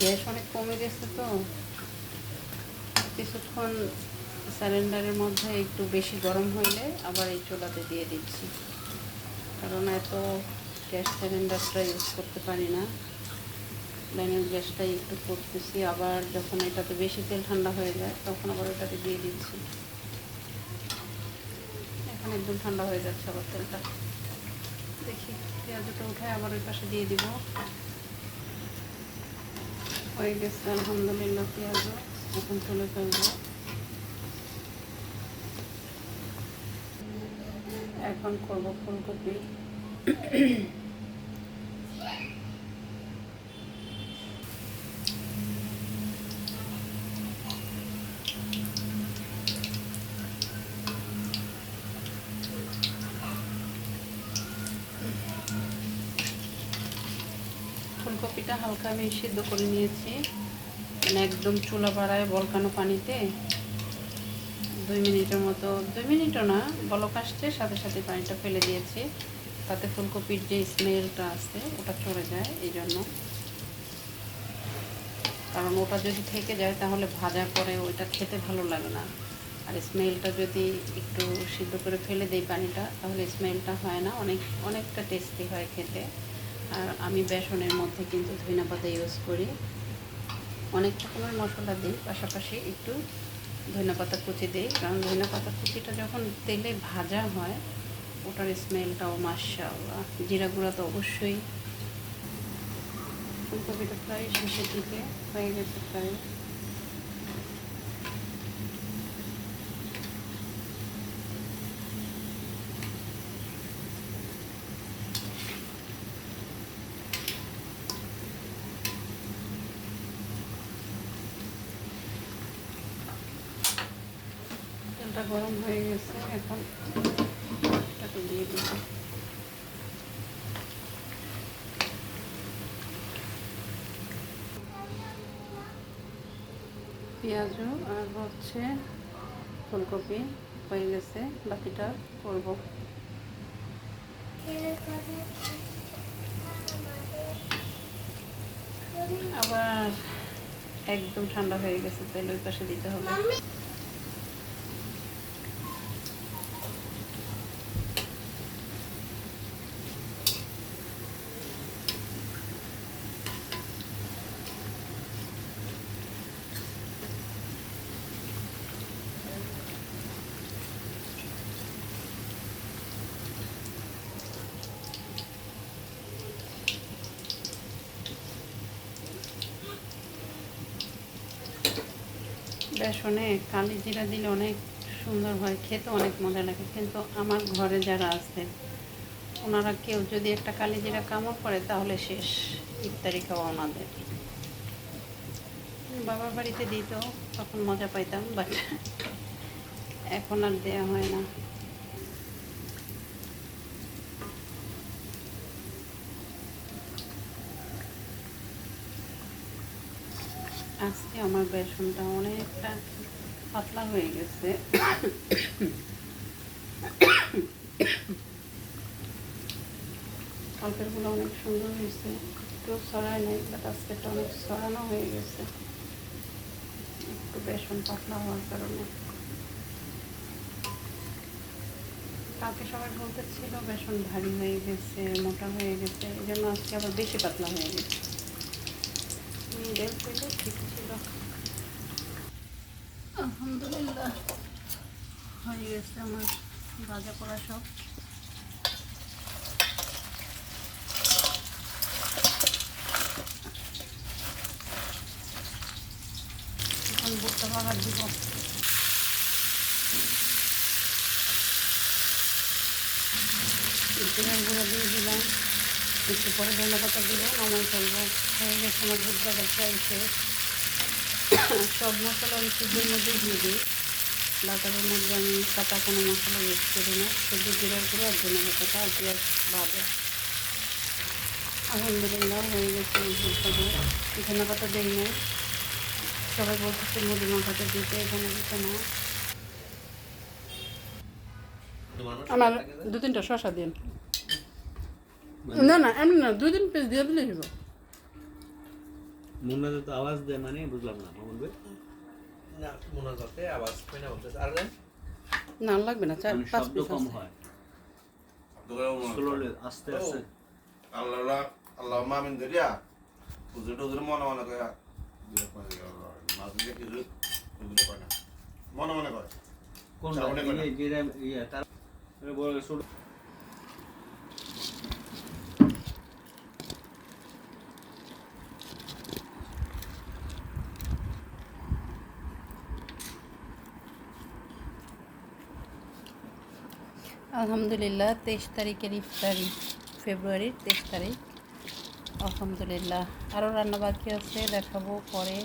Gas অনেক কমে গেছে তো কিছুক্ষণ সিলিন্ডারের মধ্যে একটু বেশি গরম হইলে আবার এই চুলাতে দিয়ে দিচ্ছি, কারণ এত গ্যাস সিলিন্ডারটা ইউজ করতে পারি না। লাইনের গ্যাসটাই একটু করতেছি, আবার যখন এটাতে বেশি তেল ঠান্ডা হয়ে যায় তখন আবার ওটাতে দিয়ে দিচ্ছি। এখন একদম ঠান্ডা হয়ে যাচ্ছে আবার তেলটা। দেখি পেঁয়াজটা উঠায় আবার ওই পাশে দিয়ে দিব। হয়ে গেছে আলহামদুলিল্লাহ পেঁয়াজও, এখন তুলে ফেলবো। এখন করবো ফুলকপি। ফুলকপিটা হালকা আমি সিদ্ধ করে নিয়েছি, মানে একদম চুলা বাড়ায় বলকানো পানিতে 2 মিনিটের মতো, 2 মিনিটও না, বলক আসছে সাথে সাথে পানিটা ফেলে দিয়েছি, তাতে ফুলকপির যে স্মেলটা আছে ওটা চলে যায়। এই জন্য, কারণ ওটা যদি থেকে যায় তাহলে ভাজার পরে ওইটা খেতে ভালো লাগে না। আর স্মেলটা যদি একটু সিদ্ধ করে ফেলে দেই পানিটা, তাহলে স্মেলটা হয় না, অনেকটা টেস্টি হয় খেতে। আর আমি বেসনের মধ্যে কিন্তু ধনেপাতা ইউজ করি, অনেক রকমের মশলা দিই, পাশাপাশি একটু ধনেপাতা কুচি দিই, কারণ ধনেপাতা কুচিটা যখন তেলে ভাজা হয় ওটার স্মেলটাও মাশাআল্লাহ। জিরা গুঁড়া তো অবশ্যই। ফুলকপিটা প্রায় শেষের দিকে হয়ে গেছে প্রায়। তেলটা গরম হয়ে গেছে, এখন এটাকে দিয়ে দিব। পেঁয়াজও আর হচ্ছে ফুলকপি হয়ে গেছে, বাকিটা করব। আবার একদম ঠান্ডা হয়ে গেছে, তেল ওই পাশে দিতে হবে। বেসনে কালি জিরা দিলে অনেক সুন্দর হয়, খেতে অনেক মজা লাগে। কিন্তু আমার ঘরে যারা আছে ওনারা কেউ যদি একটা কালি জিরা কামড় করে তাহলে শেষ, ইফতারি খাওয়া ওনাদের। বাবার বাড়িতে দিত, তখন মজা পাইতাম, বাট এখন আর দেওয়া হয় না। আজকে আমার বেসনটা অনেকটা পাতলা হয়ে গেছে। কালকেরগুলো অনেক সুন্দর হয়েছে, একটু ছড়ায় নেই, বাট আজকেরটা অনেক ছড়ানো হয়ে গেছে একটু বেসন পাতলা হওয়ার কারণে। কালকে সবাই বলতেছিল বেসন ভারী হয়ে গেছে, মোটা হয়ে গেছে, এই জন্য আজকে আবার বেশি পাতলা হয়ে গেছে। মিডল ছিল, ঠিক ছিল। আলহামদুলিল্লাহ হয়ে গেছে আমার ভাজা করা সব। এখন ভুট্টা বাগার দিব। জিরার গুঁড়ো দিয়ে দিলাম, একটু পরে ধনেপাতা দিব, নামাই ফেলবো। হয়ে গেছে আমার ভুট বাগার প্রায় শেষ। সব মশলা আমি সুজির মধ্যে দিয়ে দিই, বাজারের মধ্যে আমি কাটা কোনো মশলা ইউজ করি না, শুধু জিরার গুঁড়ো আর ধনেপাতাটা আর পেঁয়াজ ভাজা। আলহামদুলিল্লাহ হয়ে গেছে ভুট বাগার। ধনেপাতা দেই না, সবাই বলতেছে মুড়ি মাখাতে দিতে, এখানে দিতে না। আমার 2-3টা শসা দিন। না না এমনি না, 2-3 পিস দিয়ে দিলেই হইব। মুন্নাতে তো আওয়াজ দেয় মানে বুঝলাম না মামুন ভাই। না মোনাজাতে আওয়াজ হয় না বলতেছে আর না লাগবে না, চার মানে পাঁচ শব্দ পিস কম আছে। হয়, স্লোলি আস্তে আস্তে। আল্লাহ আল্লাহ মামিন করিয়া হুজুর টুজুর মনে মনে করে মাছ দিয়ে কিছু বুঝতে পারে না, মনে মনে করে কোনটা শ্রাবণে কয়টা? যেটা ইয়ে তার বড় ছোট। আলহামদুলিল্লাহ 23 তারিখের ইফতারি, ফেব্রুয়ারির 23 তারিখ। আলহামদুলিল্লাহ আরও রান্না বাকি আছে, দেখাবো পরে।